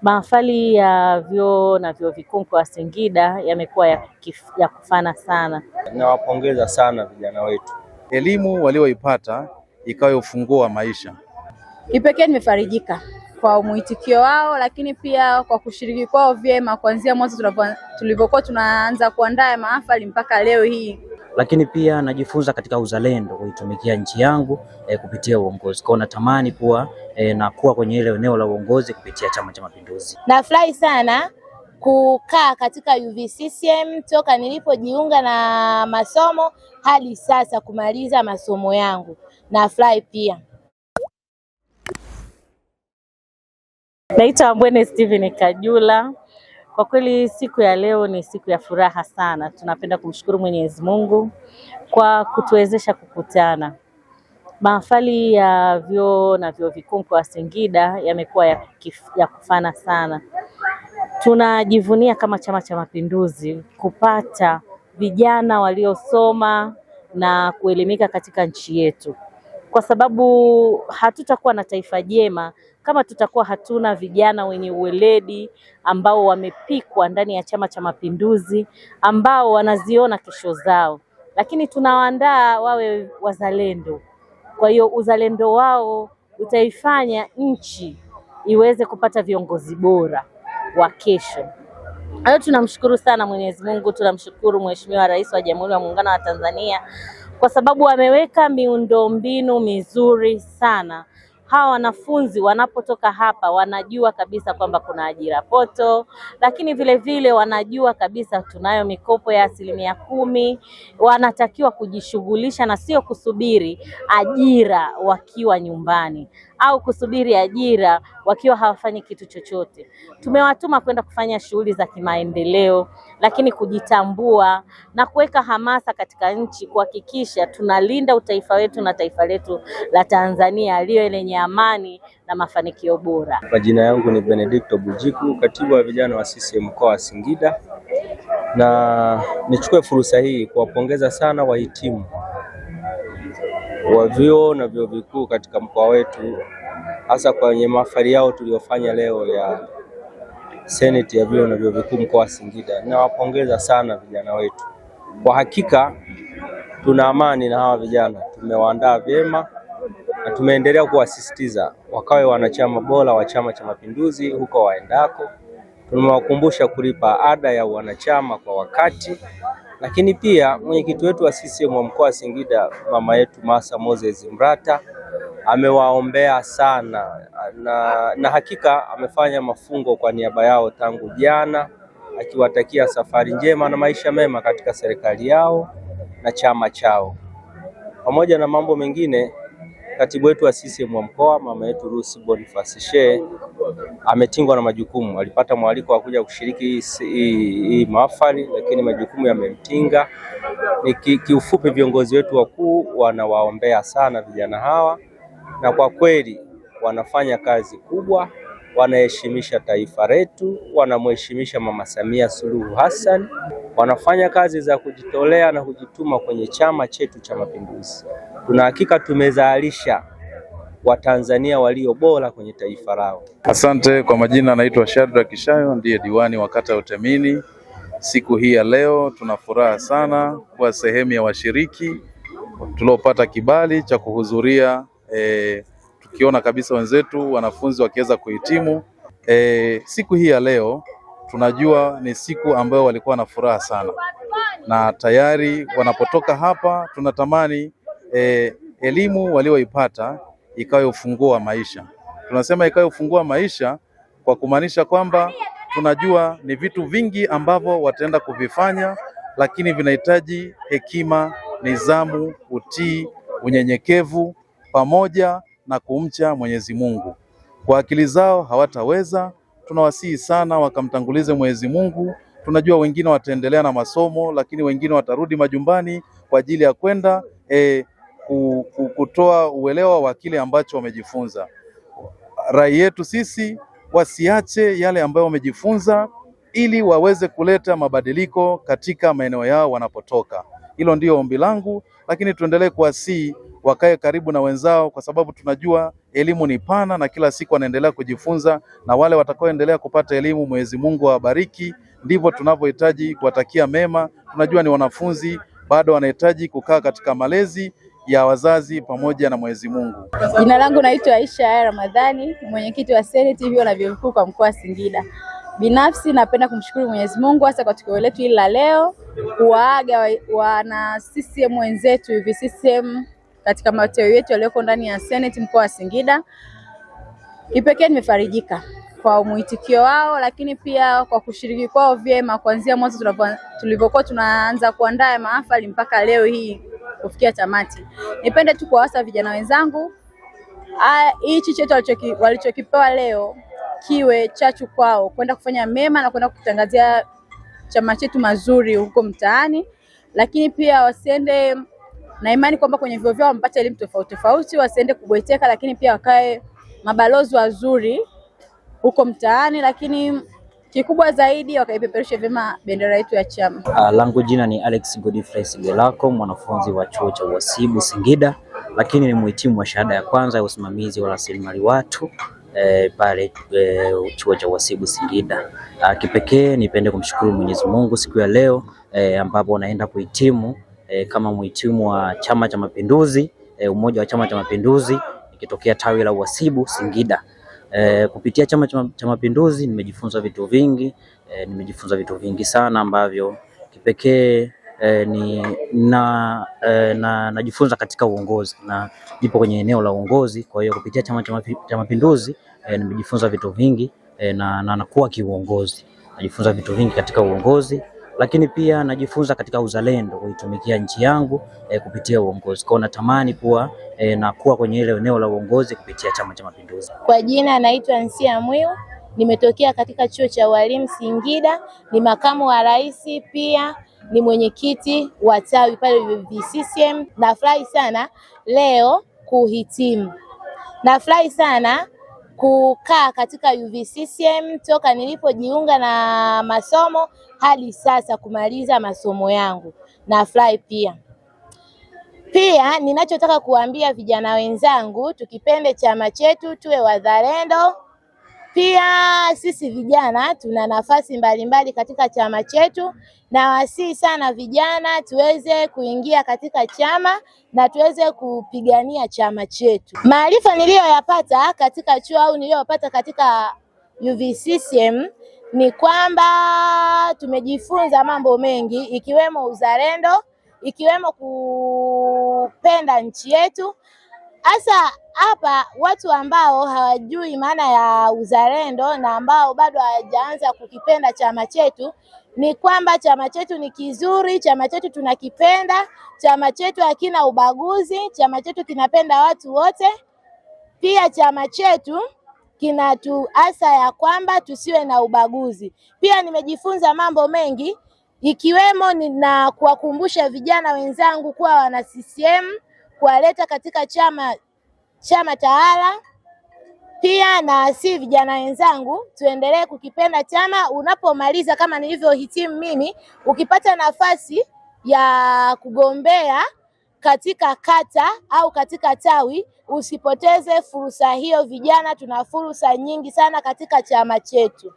Mahafali ya vyuo na vyuo vikuu mkoa wa Singida yamekuwa ya kufana sana. Nawapongeza sana vijana wetu. Elimu walioipata ikawa ufunguo wa maisha. Kipekee nimefarijika kwa mwitikio wao, lakini pia kwa kushiriki kwao vyema kuanzia mwanzo tulivyokuwa tunaanza kuandaa mahafali mpaka leo hii. Lakini pia najifunza katika uzalendo kuitumikia nchi yangu kupitia uongozi. Kwa natamani kuwa na kuwa kwenye ile eneo la uongozi kupitia Chama cha Mapinduzi. Nafurahi sana kukaa katika UVCCM toka nilipojiunga na masomo hadi sasa kumaliza masomo yangu. Nafurahi pia. Naitwa Ambwene Steven Kajula. Kwa kweli siku ya leo ni siku ya furaha sana. Tunapenda kumshukuru Mwenyezi Mungu kwa kutuwezesha kukutana. Mahafali ya vyuo na vyuo vikuu mkoa wa Singida yamekuwa ya kufana sana. Tunajivunia kama Chama cha Mapinduzi kupata vijana waliosoma na kuelimika katika nchi yetu, kwa sababu hatutakuwa na taifa jema kama tutakuwa hatuna vijana wenye uweledi ambao wamepikwa ndani ya Chama cha Mapinduzi, ambao wanaziona kesho zao, lakini tunawaandaa wawe wazalendo. Kwa hiyo uzalendo wao utaifanya nchi iweze kupata viongozi bora wa kesho. Hayo tunamshukuru sana Mwenyezi Mungu, tunamshukuru Mheshimiwa Rais wa Jamhuri ya Muungano wa Tanzania kwa sababu ameweka miundombinu mizuri sana. Hawa wanafunzi wanapotoka hapa wanajua kabisa kwamba kuna ajira poto, lakini vile vile wanajua kabisa tunayo mikopo ya 10%. Wanatakiwa kujishughulisha na sio kusubiri ajira wakiwa nyumbani au kusubiri ajira wakiwa hawafanyi kitu chochote. Tumewatuma kwenda kufanya shughuli za kimaendeleo, lakini kujitambua na kuweka hamasa katika nchi kuhakikisha tunalinda utaifa wetu na taifa letu la Tanzania liwe lenye amani na mafanikio bora. Majina yangu ni Benedicto Bujiku, katibu wa vijana wa CCM mkoa wa Singida, na nichukue fursa hii kuwapongeza sana wahitimu wa vyuo na vyuo vikuu katika mkoa wetu, hasa kwenye mahafali yao tuliyofanya leo ya Seneti ya vyuo na vyuo vikuu mkoa wa Singida. Nawapongeza sana vijana wetu. Kwa hakika tuna amani na hawa vijana, tumewaandaa vyema na tumeendelea kuwasisitiza wakawe wanachama bora wa Chama cha Mapinduzi huko waendako. Tumewakumbusha kulipa ada ya wanachama kwa wakati, lakini pia mwenyekiti wetu wa CCM wa mkoa wa Singida, mama yetu Masa Moses Mrata, amewaombea sana na hakika amefanya mafungo kwa niaba yao tangu jana, akiwatakia safari njema na maisha mema katika serikali yao na chama chao. Pamoja na mambo mengine, katibu wetu wa CCM wa mkoa, mama yetu Rusi Boniface Shehe, ametingwa na majukumu. Alipata mwaliko wa kuja kushiriki hii mahafali, lakini majukumu yamemtinga. Kiufupi, viongozi wetu wakuu wanawaombea sana vijana hawa, na kwa kweli wanafanya kazi kubwa, wanaheshimisha taifa letu, wanamheshimisha Mama Samia Suluhu Hassan, wanafanya kazi za kujitolea na kujituma kwenye chama chetu cha Mapinduzi. Tuna hakika tumezalisha Watanzania walio bora kwenye taifa lao. Asante. Kwa majina naitwa Shadrack Kishayo, ndiye diwani wa kata ya Utemini. Siku hii ya leo tuna furaha sana kuwa sehemu ya washiriki tuliopata kibali cha kuhudhuria, tukiona kabisa wenzetu wanafunzi wakiweza kuhitimu. Siku hii ya leo tunajua ni siku ambayo walikuwa na furaha sana, na tayari wanapotoka hapa tunatamani elimu walioipata ikawe ufunguo wa maisha. Tunasema ikawe ufunguo wa maisha kwa kumaanisha kwamba tunajua ni vitu vingi ambavyo wataenda kuvifanya, lakini vinahitaji hekima, nidhamu, utii, unyenyekevu pamoja na kumcha Mwenyezi Mungu. Kwa akili zao hawataweza, tunawasihi sana wakamtangulize Mwenyezi Mungu. Tunajua wengine wataendelea na masomo, lakini wengine watarudi majumbani kwa ajili ya kwenda kutoa uelewa wa kile ambacho wamejifunza. Rai yetu sisi, wasiache yale ambayo wamejifunza ili waweze kuleta mabadiliko katika maeneo yao wanapotoka. Hilo ndio ombi langu, lakini tuendelee kuwasihi wakae karibu na wenzao, kwa sababu tunajua elimu ni pana na kila siku wanaendelea kujifunza, na wale watakaoendelea kupata elimu Mwenyezi Mungu awabariki. Ndivyo tunavyohitaji kuwatakia mema. Tunajua ni wanafunzi bado wanahitaji kukaa katika malezi ya wazazi pamoja na Mwenyezi Mungu. Jina langu naitwa Aisha Ramadhani, mwenyekiti wa Seneti vyuo na vyuo vikuu kwa mkoa wa Singida. Binafsi napenda kumshukuru Mwenyezi Mungu hasa kwa tukio letu hili la leo, kuwaaga wana CCM wenzetu UVCCM katika mateo yetu yaliyoko ndani ya Seneti mkoa wa Singida. Kipekee nimefarijika kwa mwitikio wao, lakini pia kwa kushiriki kwao vyema kuanzia mwanzo tulivyokuwa tunaanza kuandaa mahafali mpaka leo hii kufikia tamati. Nipende tu kuwasa vijana wenzangu, hichi chetu walichokipewa leo kiwe chachu kwao kwenda kufanya mema na kwenda kutangazia chama chetu mazuri huko mtaani, lakini pia wasiende na imani kwamba kwenye vyuo vyao wamepata elimu tofauti tofauti, wasiende kubweteka, lakini pia wakae mabalozi wazuri huko mtaani, lakini kikubwa zaidi wakaipeperusha vyema bendera yetu ya chama. Langu jina ni Alex Godfrey Sigelako, mwanafunzi wa chuo cha uhasibu Singida, lakini ni mhitimu wa shahada ya kwanza ya usimamizi wa rasilimali watu pale chuo cha uhasibu Singida. Kipekee nipende kumshukuru Mwenyezi Mungu siku ya leo ambapo naenda kuhitimu kama mhitimu wa Chama cha Mapinduzi, umoja wa Chama cha Mapinduzi ikitokea tawi la uhasibu Singida. Kupitia Chama cha Mapinduzi nimejifunza vitu vingi sana ambavyo kipekee najifunza katika uongozi na nipo kwenye eneo la uongozi. Kwa hiyo kupitia Chama cha Mapinduzi nimejifunza vitu vingi na nakuwa kiuongozi. Najifunza vitu vingi katika uongozi, lakini pia najifunza katika uzalendo, kuitumikia nchi yangu kupitia uongozi. Kwa natamani kuwa nakuwa kwenye ile eneo la uongozi kupitia Chama cha Mapinduzi. Kwa jina naitwa Nsia Mwiu, nimetokea katika chuo cha walimu Singida, ni makamu wa rais, pia ni mwenyekiti wa tawi pale UVCCM. Nafurahi sana leo kuhitimu. Nafurahi sana kukaa katika UVCCM toka nilipojiunga na masomo hadi sasa kumaliza masomo yangu. Nafurahi pia. Pia ninachotaka kuambia vijana wenzangu, tukipende chama chetu, tuwe wazalendo. Pia sisi vijana tuna nafasi mbalimbali katika chama chetu, na wasihi sana vijana tuweze kuingia katika chama na tuweze kupigania chama chetu. Maarifa niliyoyapata katika chuo au niliyopata katika UVCCM ni kwamba tumejifunza mambo mengi, ikiwemo uzalendo, ikiwemo kupenda nchi yetu. Hasa hapa watu ambao hawajui maana ya uzalendo na ambao bado hawajaanza kukipenda chama chetu, ni kwamba chama chetu ni kizuri, chama chetu tunakipenda, chama chetu hakina ubaguzi, chama chetu kinapenda watu wote. Pia chama chetu kinatuasa ya kwamba tusiwe na ubaguzi. Pia nimejifunza mambo mengi, ikiwemo na kuwakumbusha vijana wenzangu kuwa wana CCM, kuwaleta katika chama tawala. Pia na si vijana wenzangu tuendelee kukipenda chama. Unapomaliza kama nilivyohitimu mimi, ukipata nafasi ya kugombea katika kata au katika tawi, usipoteze fursa hiyo. Vijana tuna fursa nyingi sana katika chama chetu.